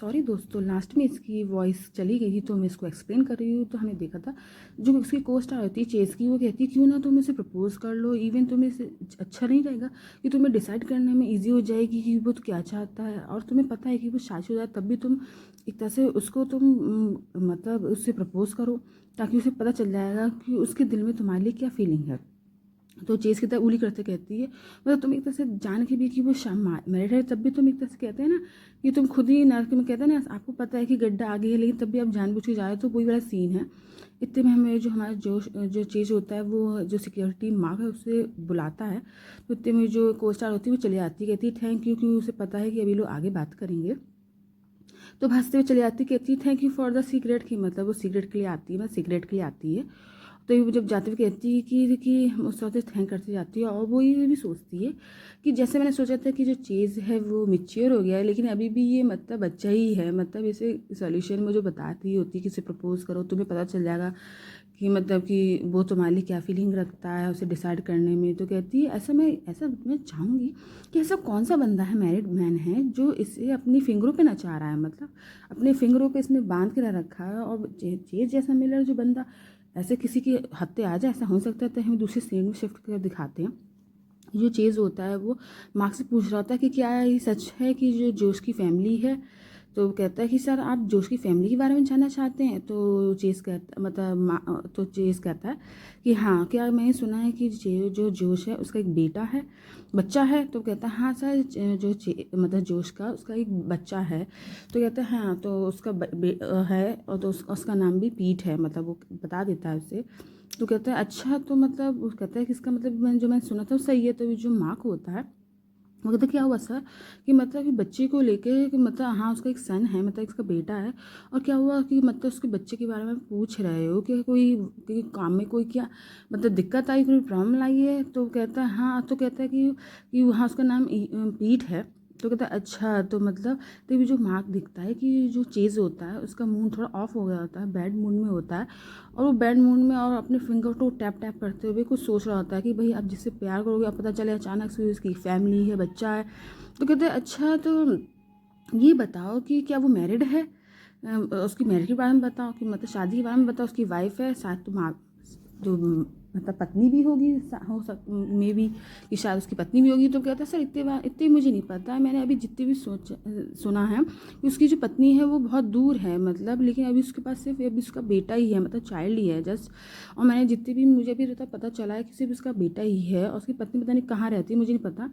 Sorry दोस्तों, last में इसकी वॉइस चली गई थी तो मैं इसको एक्सप्लेन कर रही हूँ। तो हमने देखा था जो उसकी को स्टार होती है चेज़ की, वो कहती है क्यों ना तुम इसे प्रपोज कर लो। इवन तुम्हें इसे अच्छा नहीं रहेगा कि तुम्हें डिसाइड करने में ईजी हो जाएगी कि वो तो क्या चाहता है, और तुम्हें पता है कि वो शादीशुदा है तब भी तुम एक तरह से उसको तुम मतलब उससे प्रपोज करो, ताकि उसे पता चल जाएगा कि उसके दिल में तुम्हारे लिए क्या फीलिंग है। तो चेज़ की तरह उली करते कहती है, मतलब तुम एक तरह से जान के भी कि वो मैरिड है तब भी तुम एक तरह से कहते हैं ना कि तुम खुद ही नर्क में कहते हैं ना, आपको पता है कि गड्ढा आगे है लेकिन तब भी आप जानबूझ के जा रहे हो। तो वही वाला सीन है। इतने में हमें जो हमारा जो चीज़ होता है वो जो सिक्योरिटी मार्क है उससे बुलाता है। तो इतने में जो को स्टार होती है वो चली आती है, कहती है थैंक यू, क्योंकि उसे पता है कि अभी लोग आगे बात करेंगे। तो हंसते हुए चली आती, कहती है thank you for the secret, की मतलब वो सीक्रेट के लिए आती है, मतलब सिगरेट के लिए आती है। तो ये जब जाते हुए कहती है कि उस वक्त थैंक करती जाती है, और वो ये भी सोचती है कि जैसे मैंने सोचा था कि जो चीज़ है वो मिच्योर हो गया है, लेकिन अभी भी ये मतलब बच्चा ही है। मतलब इसे सॉल्यूशन में जो बताती होती है कि इसे प्रपोज करो, तुम्हें पता चल जाएगा कि मतलब कि वो तुम्हारे लिए क्या फीलिंग रखता है उसे डिसाइड करने में। तो कहती है ऐसा मैं चाहूँगी कि ऐसा कौन सा बंदा है, मैरिड मैन है, जो इसे अपनी फिंगरों पे नचा रहा है, मतलब अपने फिंगरों पे इसने बांध के रखा है। और चीज़ जैसा मिलर जो बंदा ऐसे किसी के हत्ते आ जाए, ऐसा हो सकता है। तो हम दूसरे सीन में शिफ्ट कर दिखाते हैं। जो चीज़ होता है वो मार्क से पूछ रहा होता है कि क्या ये सच है कि जो जोश की फैमिली है। तो वो कहता है कि सर आप जोश की फैमिली के बारे में जानना चाहते हैं। तो चीज़ कहता मतलब तो चीज़ कहता है कि हाँ, क्या मैंने सुना है कि जो जोश है उसका एक बेटा है, बच्चा है। तो कहता है हाँ सर, मतलब जोश का उसका एक बच्चा है। तो कहता है हाँ, तो उसका है, और तो उसका नाम भी पीट है, मतलब वो बता देता है उसे। तो कहता है अच्छा, तो मतलब वो कहता है कि इसका मतलब मैंने सुना था वो सही है। तो ये जो मार्क होता है वो कहता क्या हुआ सर, कि मतलब कि बच्चे को लेके कि मतलब हाँ उसका एक सन है, मतलब इसका बेटा है, और क्या हुआ कि मतलब उसके बच्चे के बारे में पूछ रहे हो कि कोई काम में कोई क्या मतलब दिक्कत आई, कोई प्रॉब्लम आई है। तो कहता है हाँ। तो कहता है कि वहाँ उसका नाम पीठ है। तो कहता है अच्छा, तो मतलब तो ये जो मार्क दिखता है कि जो चीज़ होता है उसका मूड थोड़ा ऑफ हो गया होता है, बैड मूड में होता है। और वो बैड मूड में और अपने फिंगर को टैप टैप करते हुए कुछ सोच रहा होता है कि भाई आप जिससे प्यार करोगे, आप पता चले अचानक से उसकी फैमिली है, बच्चा है। तो कहते हैं अच्छा, तो ये बताओ कि क्या वो मैरिड है, उसकी मैरिड के बारे में बताओ, कि मतलब शादी के बारे में बताओ, उसकी वाइफ है, साथ तो मतलब पत्नी भी होगी, हो सक मे बी कि शायद उसकी पत्नी भी होगी। तो कहता है सर इतने मुझे नहीं पता है, मैंने अभी जितने भी सुना है कि उसकी जो पत्नी है वो बहुत दूर है, मतलब लेकिन अभी उसके पास सिर्फ अभी उसका बेटा ही है, मतलब चाइल्ड ही है जस्ट। और मैंने जितने भी मुझे भी पता चला है कि सिर्फ उसका बेटा ही है, और उसकी पत्नी पता नहीं कहाँ रहती है, मुझे नहीं पता।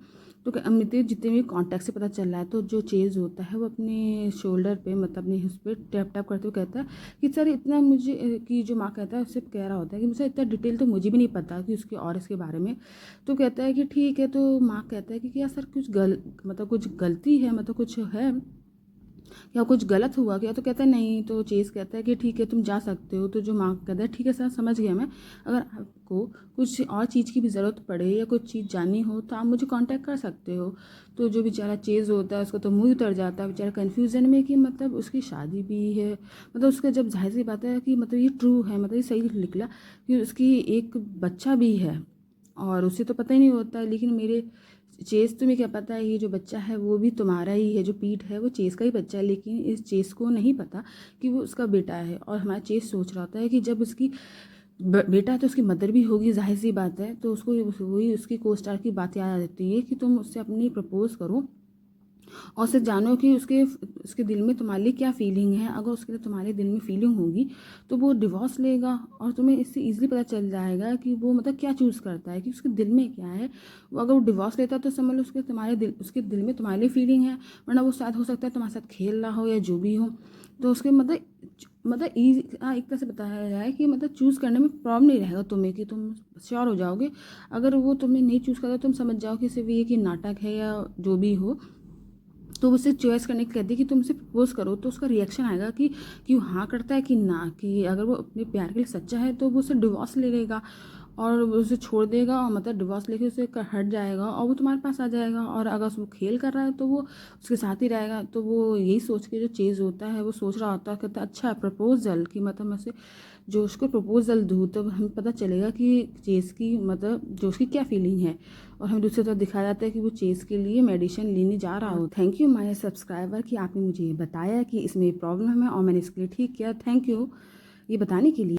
तो अमित जितने भी कॉन्टैक्ट से पता चल रहा है, तो जो चेज़ होता है वो अपने शोल्डर पे मतलब अपने उस पर टैप टैप करते हुए कहता है कि सर इतना मुझे कि जो माँ कहता है उससे कह रहा होता है कि मुझे इतना डिटेल तो मुझे भी नहीं पता कि उसके और इसके बारे में। तो कहता है कि ठीक है। तो माँ कहता है कि क्या सर मतलब कुछ गलती है, मतलब कुछ है क्या, कुछ गलत हुआ क्या। तो कहता है नहीं। तो चेज़ कहता है कि ठीक है तुम जा सकते हो। तो जो माँ कहता है ठीक है सर, समझ गया मैं, अगर आपको कुछ और चीज़ की भी ज़रूरत पड़े या कुछ चीज़ जाननी हो तो आप मुझे कांटेक्ट कर सकते हो। तो जो बेचारा चेज़ होता है उसको तो मुँह उतर जाता है बेचारा कन्फ्यूज़न में कि मतलब उसकी शादी भी है, मतलब उसका जब जाहिर सी बात है कि मतलब ये ट्रू है, मतलब ये सही निकला कि उसकी एक बच्चा भी है, और उसे तो पता ही नहीं होता है। लेकिन मेरे चेस, तुम्हें क्या पता है ये जो बच्चा है वो भी तुम्हारा ही है, जो पीठ है वो चेस का ही बच्चा है। लेकिन इस चेस को नहीं पता कि वो उसका बेटा है। और हमारा चेस सोच रहा होता है कि जब उसकी बेटा है तो उसकी मदर भी होगी, जाहिर सी बात है। तो उसको वही उसकी को स्टार की बात याद आ जाती है कि तुम उससे अपनी प्रपोज करो और सिर्फ जानो कि उसके दिल में तुम्हारे लिए क्या फीलिंग है। अगर उसके लिए तुम्हारे दिल में फीलिंग होगी तो वो डिवोर्स लेगा, और तुम्हें इससे इजीली पता चल जाएगा कि वो मतलब क्या चूज़ करता है, कि उसके दिल में क्या है। वो अगर वो डिवोर्स लेता तो समझ लो उसके दिल में तुम्हारे लिए फीलिंग है, वरना वो शायद हो सकता है तुम्हारे साथ खेल रहा हो या जो भी हो। तो उसके मतलब एक तरह से बताया जाए कि मतलब चूज़ करने में प्रॉब्लम नहीं रहेगा तुम्हें, कि तुम श्योर हो जाओगे। अगर वो तुम्हें नहीं चूज़ करता तुम समझ जाओ कि सिर्फ ये कि नाटक है या जो भी हो। तो उसे चॉइस करने की कहती है कि तुम उसे प्रपोज करो, तो उसका रिएक्शन आएगा कि वो हाँ करता है कि ना, कि अगर वो अपने प्यार के लिए सच्चा है तो वो उसे डिवोर्स ले लेगा। और वो उसे छोड़ देगा और मतलब डिवोर्स लेके उसे हट जाएगा और वो तुम्हारे पास आ जाएगा। और अगर वो खेल कर रहा है तो वो उसके साथ ही रहेगा। तो वो यही सोच के जो चेज़ होता है वो सोच रहा होता है, कहता अच्छा प्रपोजल कि मतलब मैं उसे जो उसको प्रपोजल दूँ तब हमें पता चलेगा कि चेज़ की मतलब जो उसकी क्या फीलिंग है। और हमें दूसरी तरफ दिखाया जाता है कि वो चेज़ के लिए मेडिसिन लेने जा रहा हो। थैंक यू माय सब्सक्राइबर कि आपने मुझे ये बताया कि इसमें प्रॉब्लम है और मैंने इसके लिए ठीक किया। थैंक यू ये बताने के लिए।